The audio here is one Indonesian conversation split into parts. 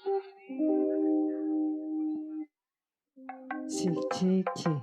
Cik, cik, cik.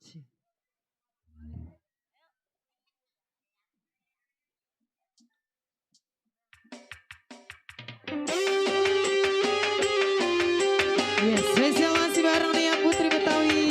Cik. Ya, spesial masih bareng Nia Putri Betawi.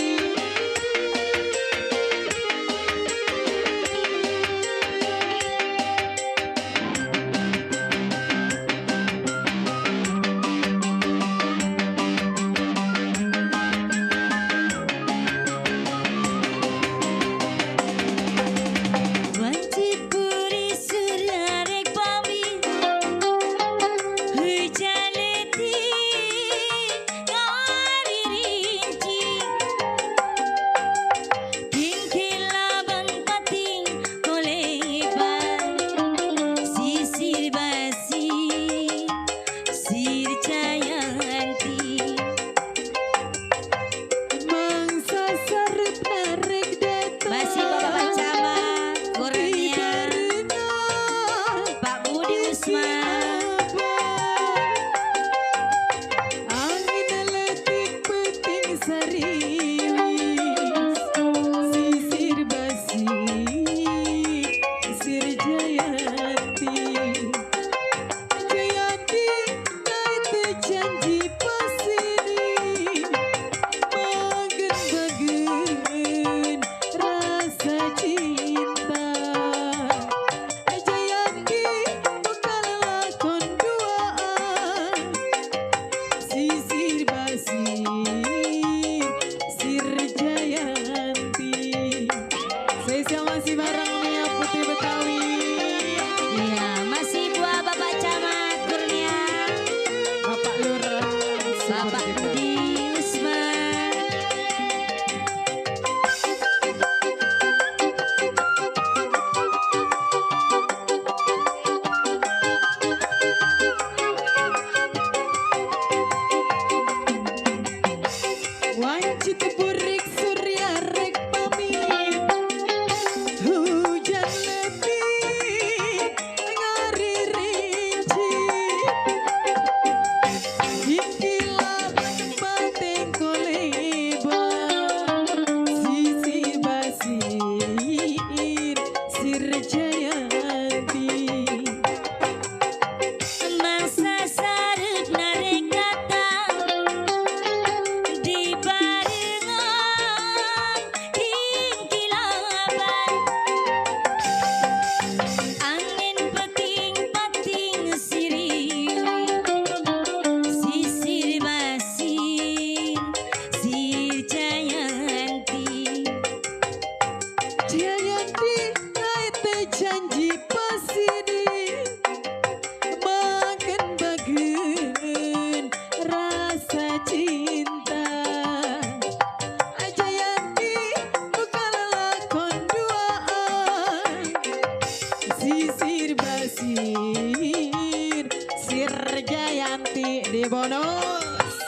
Di bonus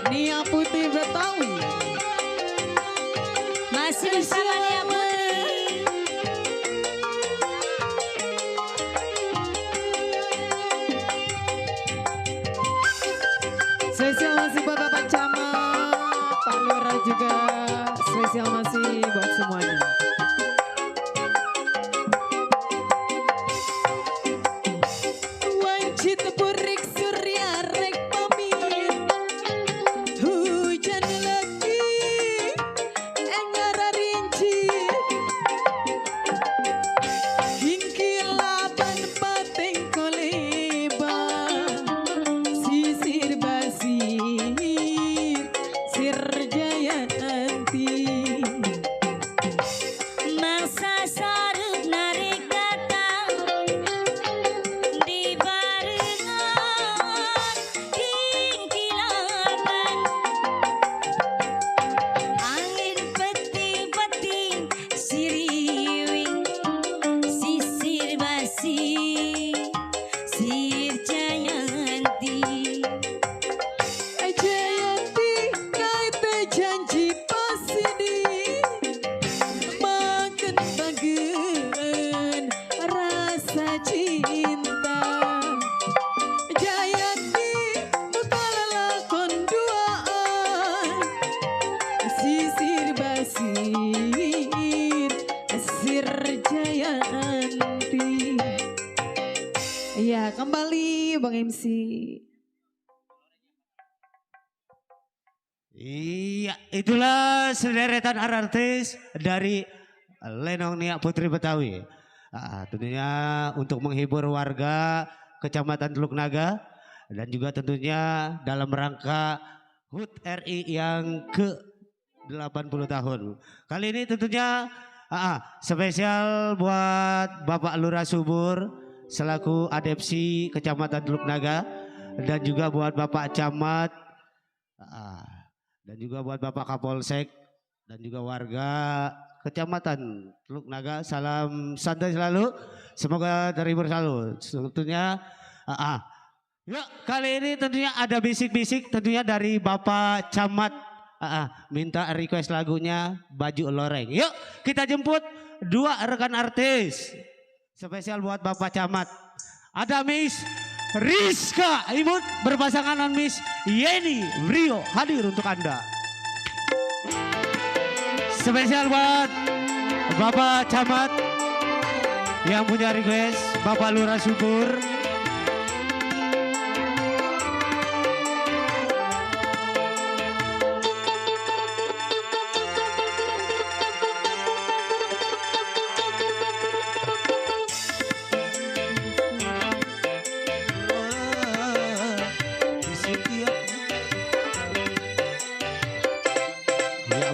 Nia Putri Betawi masih bersama Nia Putri. Spesial masih buat Bapak Camat, Pak Lurah juga. Spesial masih buat semuanya. MC. Iya, itulah sederetan artis dari Lenong Nia Putri Betawi. Tentunya untuk menghibur warga Kecamatan Teluk Naga dan juga tentunya dalam rangka HUT RI yang ke-80 tahun. Kali ini tentunya spesial buat Bapak Lurah Subur selaku Adepsi Kecamatan Teluk Naga dan juga buat Bapak Camat dan juga buat Bapak Kapolsek dan juga warga Kecamatan Teluk Naga. Salam santai selalu, semoga terhibur selalu. Tentunya yuk kali ini tentunya ada bisik-bisik tentunya dari Bapak Camat minta request lagunya Baju Loreng. Yuk kita jemput dua rekan artis spesial buat Bapak Camat. Ada Miss Rizka Imut berpasangan dengan Miss Yeni Brio hadir untuk Anda. Spesial buat Bapak Camat yang punya request Bapak Lurah Subur.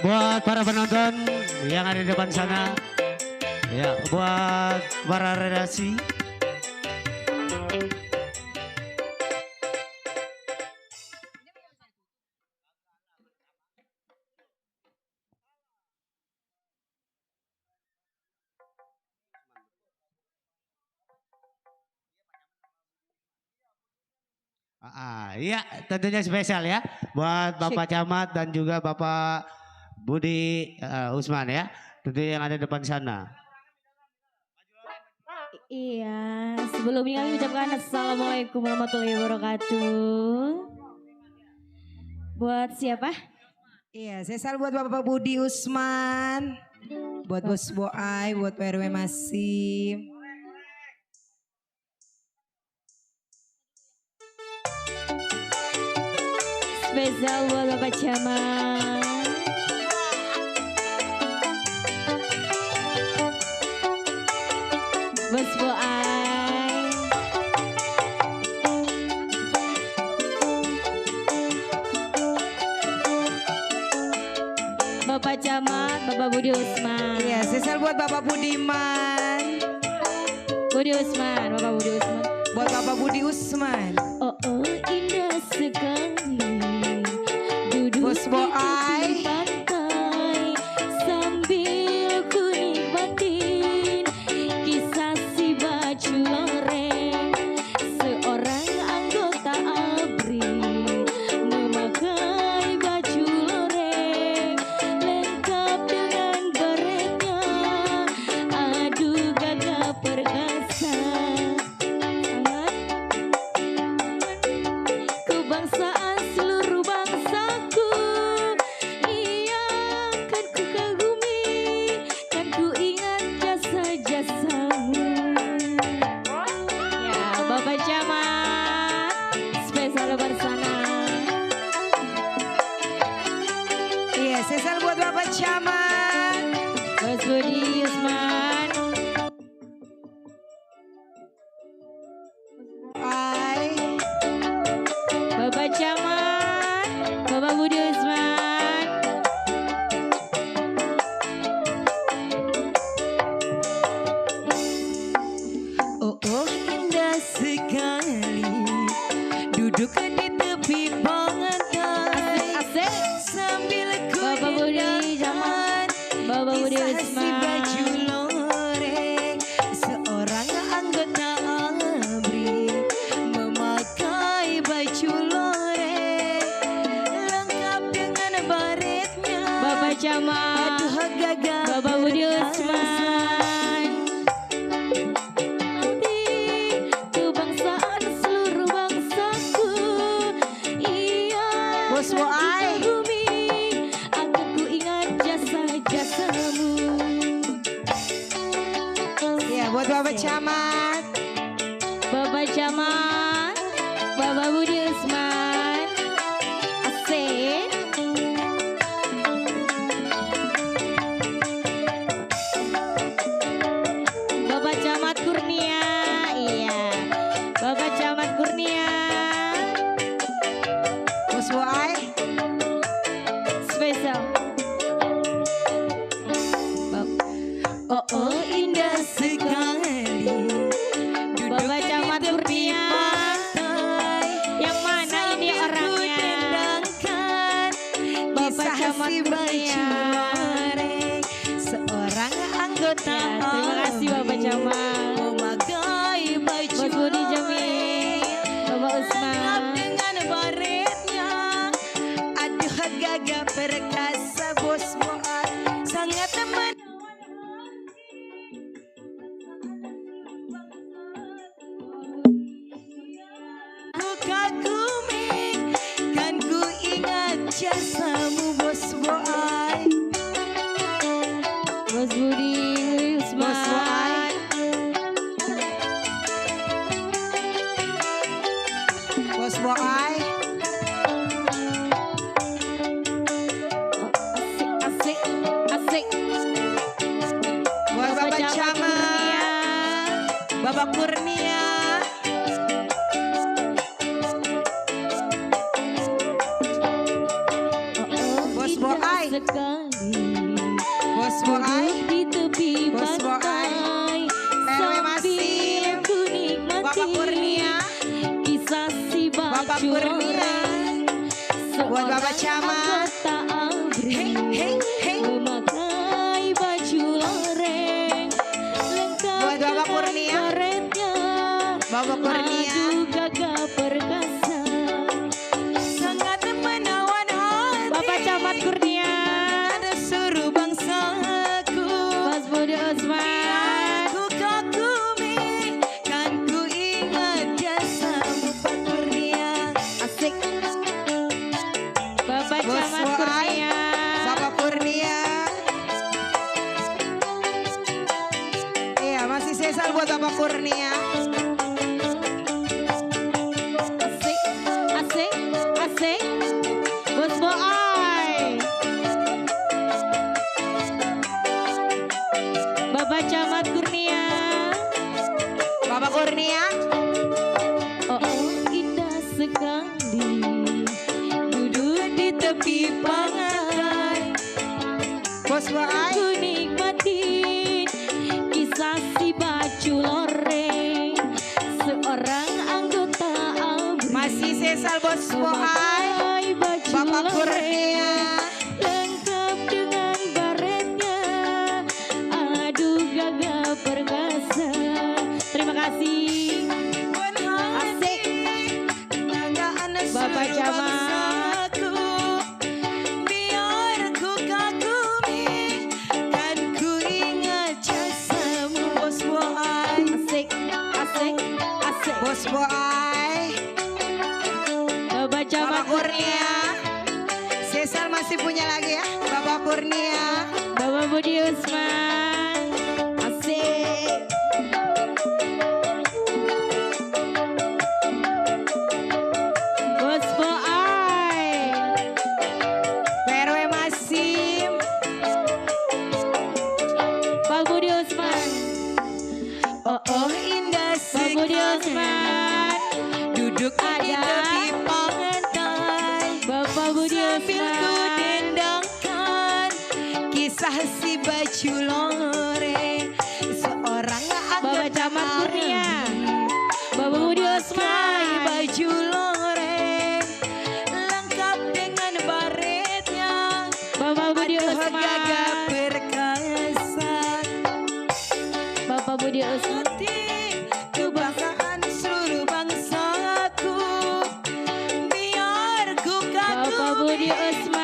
Buat para penonton yang ada di depan sana, ya buat para redaksi. Iya tentunya spesial ya buat Bapak Camat dan juga Bapak Budi Usman ya, tentunya yang ada di depan sana. Iya, sebelumnya kami ucapkan Assalamualaikum warahmatullahi wabarakatuh. Buat siapa? Iya, spesial buat Bapak Budi Usman, buat Bos Boai, buat PRW Masim. Spesial buat Bapak Camat. Bos Boai. Bapak Camat, Bapak Budi Usman. Iya, spesial buat Bapak Budiman, Budi Usman, Bapak Budi Usman. buat Bapak Budi Usman. Oh, indah sekali duduk Bos Boai. di pantai sambil ku nikmatin kisah si baju loreng. Seorang anggota ABRI memakai baju loreng lengkap dengan baretnya. Aduh gagah perkasa, kebangsaan seluruh bangsaku. Iya kan ku kagumi, kan ku ingat jasa-jasamu. Ya Bapak Camat, spesial bersana. Iya, spesial buat Bapak Camat. Bos Budi Usman. Boai. Bapak Camat, Bapak Budi Usman. Oh, indah sekali duduk di tepi pantai Asik. sambil ku Bapak Budi Camat, Bapak Budi kisah si baju Usman. loreng. Seorang anggota ABRI memakai baju loreng lengkap dengan baretnya. Bapak Camat, Aduh gagah Bapak Budi perkasa. Usman. Nanti kebangsaan seluruh bangsaku. Iya Bos kan ku Boai. kagumi, akan ku ingat jasa-jasamu. Iya, buat Bapak Camat. Bapak Camat, Sel. Oh, oh indah sekali. Bapak Camat Kurnia. Yang mana ini orangnya? Bapak Camat Kurnia. Seorang anggota. Ya, terima kasih Bapak Camat. Memakai baju Bos Budi Jamil, Bapak Usman. dengan baretnya. Aduh gagah perkasa bos Boat. Sangat teman. Ku kagumi, kan ku ingat jasamu bos Boat. Bos Budi Bos Usman. Boat. Bos Boat. Asik, asik, asik. Buat Bapak Camat Camat. Kurnia. Bapak Kurnia. Bos Indah Boai. sekali. Bos Boai. Di tepi Bos Boai. pantai RW sambil Masim. ku nikmati Bapak Kurnia. kisah si Bapak baju Kurnia. Buat Bapak Camat. Hey, hey, hey. memakai baju loreng lengkap Buat Bapak dengan Kurnia. baretnya. Bapak Kurnia. Aduh gagah perkasa. Sangat menawan hati. Bapak Camat Kurnia. Ada suruh bangsaku. Bos Budi Usman. Ku kagumi, kan ku ingat jasamu Pak Kurnia. Asik. Bapak Bos Camat Boai. Kurnia. Bapak Kurnia. Iya, masih sesal buat Bapak Kurnia. Asik, asik, asik. Bos Boai. Bapak Camat Kurnia. Bapak Kurnia. Oh, oh indah sekali. Duduk di tepi pantai. Bos Boai. Ku nikmatin kisah si baju loreng. Seorang anggota ABRI. Masih sesal Bos Boai. memakai baju Bapak loreng. Kurnia. Lengkap dengan baretnya. Aduh gagah perkasa. Terima kasih. Asik. Bapak Camat. Biar ku kagumi, kan ku ingat jasamu Bos Boai. Asik, asik, asik. Bos Boai. Bapak Camat Bapak Kurnia. Sesal masih punya lagi ya Bapak Kurnia. Bapak Budi Usman. Asik. Bos Boai. PRW Masim. Pak Budi Usman. Oh oh indah Pak Budi sekali. Usman. Duduk di Ada. tepi pantai. Bapak Budi Sambil ku Usman. dendangkan kisah si baju loreng. Seorang Bapak anggota Camat Kurnia. Bapak Budi memakai Usman. baju loreng lengkap dengan baretnya. Bapak Budi Aduh gagah Usman. perkasa. Bapak Budi Usman. Hati kebangsaan seluruh bangsaku. Biar ku Bapak Budi kagumi, Usman.